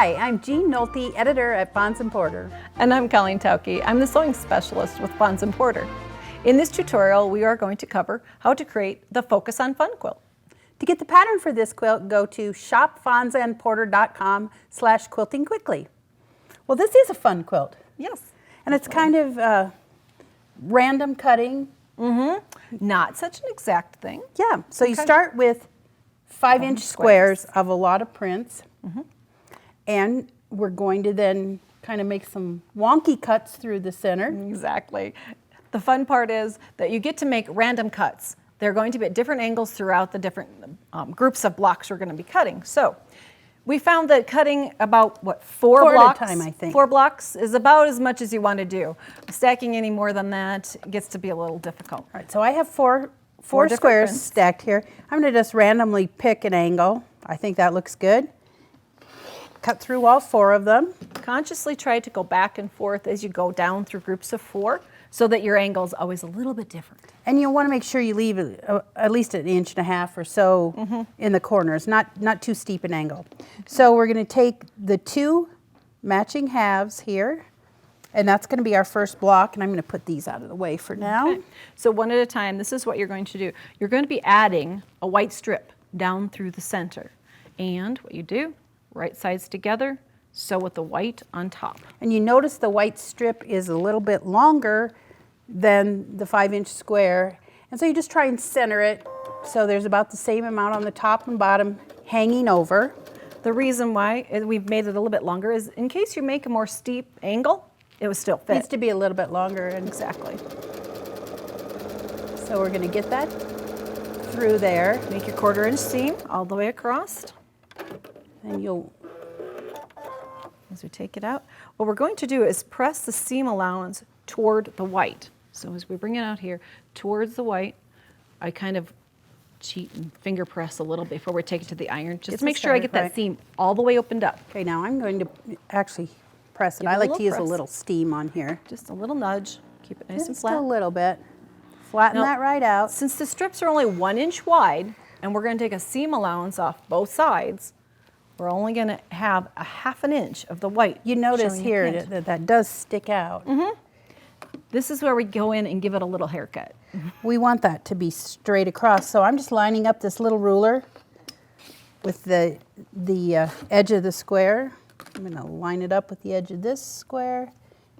Hi, I'm Jean Nolte, editor at Fons & Porter. And I'm Colleen Tauke. I'm the sewing specialist with Fons & Porter. In this tutorial, we are going to cover how to create the Focus on Fun quilt. To get the pattern for this quilt, go to shopfonsandporter.com/quiltingquickly. Well, this is a fun quilt. Yes. And it's kind of random cutting. Not such an exact thing. Yeah, so you start with 5-inch squares of a lot of prints. And we're going to then kind of make some wonky cuts through the center. Exactly. The fun part is that you get to make random cuts. They're going to be at different angles throughout the different groups of blocks we're going to be cutting. So we found that cutting about, what, four blocks? At a time, I think. 4 blocks is about as much as you want to do. Stacking any more than that gets to be a little difficult. All right, so I have four squares prints stacked here. I'm going to just randomly pick an angle. I think that looks good. Cut through all 4 of them. Consciously try to go back and forth as you go down through groups of 4 so that your angle is always a little bit different. And you want to make sure you leave at least 1.5 inches or so in the corners, not too steep an angle. So we're going to take the 2 matching halves here, and that's going to be our first block, and I'm going to put these out of the way for now. Okay. So one at a time, this is what you're going to do. You're going to be adding a white strip down through the center. And what you do, right sides together, sew with the white on top. And you notice the white strip is a little bit longer than the 5-inch square. And so you just try and center it so there's about the same amount on the top and bottom hanging over. The reason why we've made it a little bit longer is in case you make a more steep angle, it would still fit. Needs to be a little bit longer. Exactly. So we're going to get that through there. Make your 1/4 inch seam all the way across. And you'll, as we take it out, what we're going to do is press the seam allowance toward the white. So as we bring it out here towards the white, I kind of cheat and finger press a little before we take it to the iron. Just to make sure I get that seam all the way opened up. okay, now I'm going to actually press it. Give it I a like little to use a press. little steam on here. Just a little nudge. Keep it nice and Just flat. a little bit. Flatten Now, that right out. Since the strips are only 1 inch wide, and we're going to take a seam allowance off both sides, we're only going to have a 1/2 inch of the white. You notice showing here the print. that does stick out. This is where we go in and give it a little haircut. We want that to be straight across. So I'm just lining up this little ruler with the edge of the square. I'm going to line it up with the edge of this square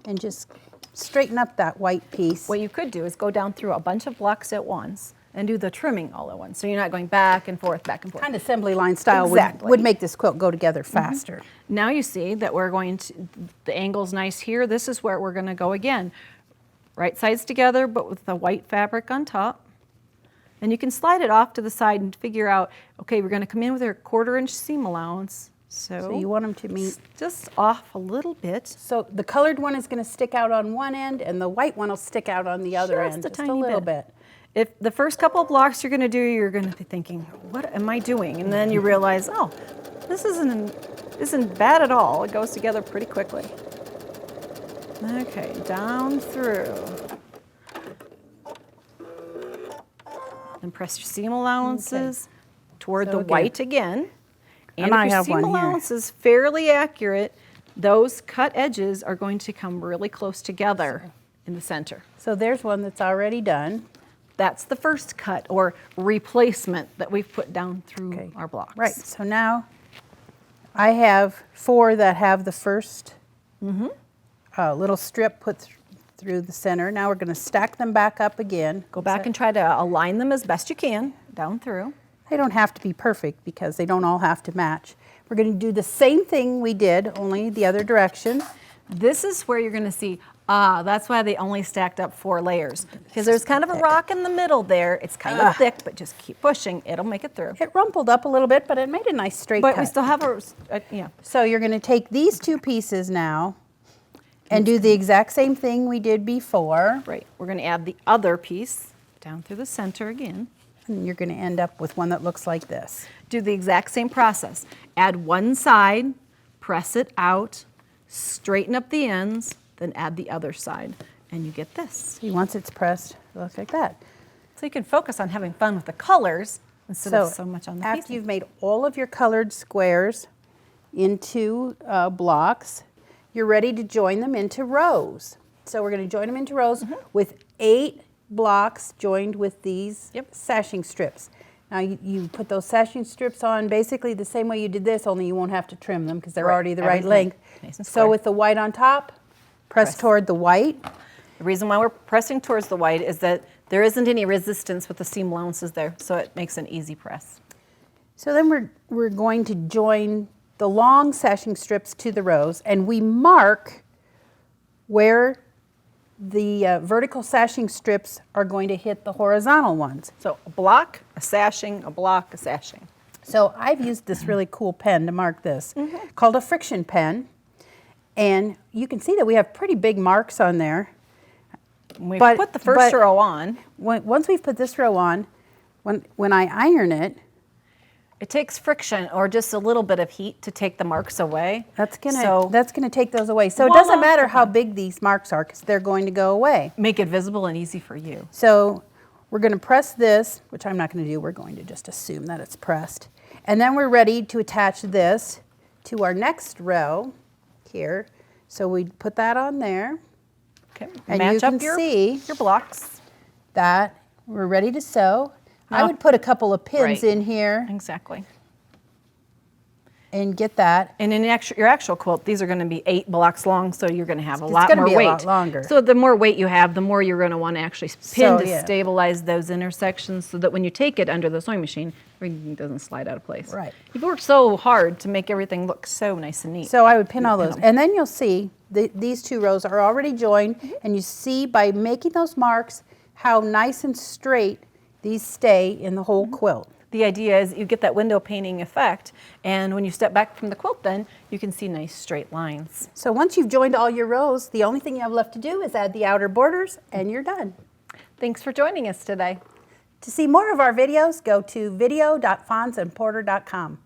and just straighten up that white piece. What you could do is go down through a bunch of blocks at once and do the trimming all at once. So you're not going back and forth, back and forth. Kind of assembly line style Exactly. would make this quilt go together faster. Now you see that we're going to, the angle's nice here. This is where we're going to go again. Right sides together, but with the white fabric on top. And you can slide it off to the side and figure out, okay, we're going to come in with our 1/4 inch seam allowance. So you want them to meet. Just off a little bit. So the colored one is going to stick out on one end and the white one will stick out on the other end. Just a tiny little bit. If the first couple of blocks you're going to do, you're going to be thinking, what am I doing? And then you realize, oh, this isn't bad at all. It goes together pretty quickly. Okay, down through. And press your seam allowances toward the white again. And I if your have seam one here. allowance is fairly accurate, those cut edges are going to come really close together in the center. So there's one that's already done. That's the first cut or replacement that we've put down through our blocks. Right, so now I have 4 that have the first little strip put through the center. Now we're going to stack them back up again. Go back and try to align them as best you can down through. They don't have to be perfect because they don't all have to match. We're going to do the same thing we did, only the other direction. This is where you're going to see, that's why they only stacked up 4 layers. Because there's kind of a rock in the middle there. It's kind of thick, but just keep pushing. It'll make it through. It rumpled up a little bit, but it made a nice straight cut. But we still have yeah. So you're going to take these 2 pieces now and do the exact same thing we did before. Right. We're going to add the other piece down through the center again. And you're going to end up with one that looks like this. Do the exact same process. Add one side, press it out, straighten up the ends, then add the other side, and you get this. See, once it's pressed, it looks like that. So you can focus on having fun with the colors instead of so much on the after piecing. you've made all of your colored squares, into blocks. You're ready to join them into rows. So we're going to join them into rows with 8 blocks joined with these sashing strips. Now you put those sashing strips on basically the same way you did this, only you won't have to trim them because they're already the right length. Nice and so square. with the white on top, press toward the white. The reason why we're pressing towards the white is that there isn't any resistance with the seam allowances there, so it makes an easy press. So then we're going to join the long sashing strips to the rows, and we mark where the vertical sashing strips are going to hit the horizontal ones. So a block, a sashing, a block, a sashing. So I've used this really cool pen to mark this, called a friction pen. And you can see that we have pretty big marks on there. We put the first row on. Once we've put this row on, when I iron it, it takes friction or just a little bit of heat to take the marks away. That's gonna take those away. So it Voila. doesn't matter how big these marks are because they're going to go away. Make it visible and easy for you. So we're gonna press this, which I'm not gonna do, we're going to just assume that it's pressed. And then we're ready to attach this to our next row here. So we put that on there. Okay. And match you can up your blocks. That we're ready to sew. I would put a couple of pins in here Exactly. and get that. And in your actual quilt, these are going to be 8 blocks long, so you're going to have a lot more weight. It's going to be a lot longer. So the more weight you have, the more you're going to want to actually pin to yeah. stabilize those intersections so that when you take it under the sewing machine, everything doesn't slide out of place. Right. You've worked so hard to make everything look so nice and neat. So I would pin all those. And then you'll see these 2 rows are already joined, and you see by making those marks how nice and straight these stay in the whole quilt. The idea is you get that window painting effect, and when you step back from the quilt then, you can see nice straight lines. So once you've joined all your rows, the only thing you have left to do is add the outer borders, and you're done. Thanks for joining us today. To see more of our videos, go to video.fonsandporter.com.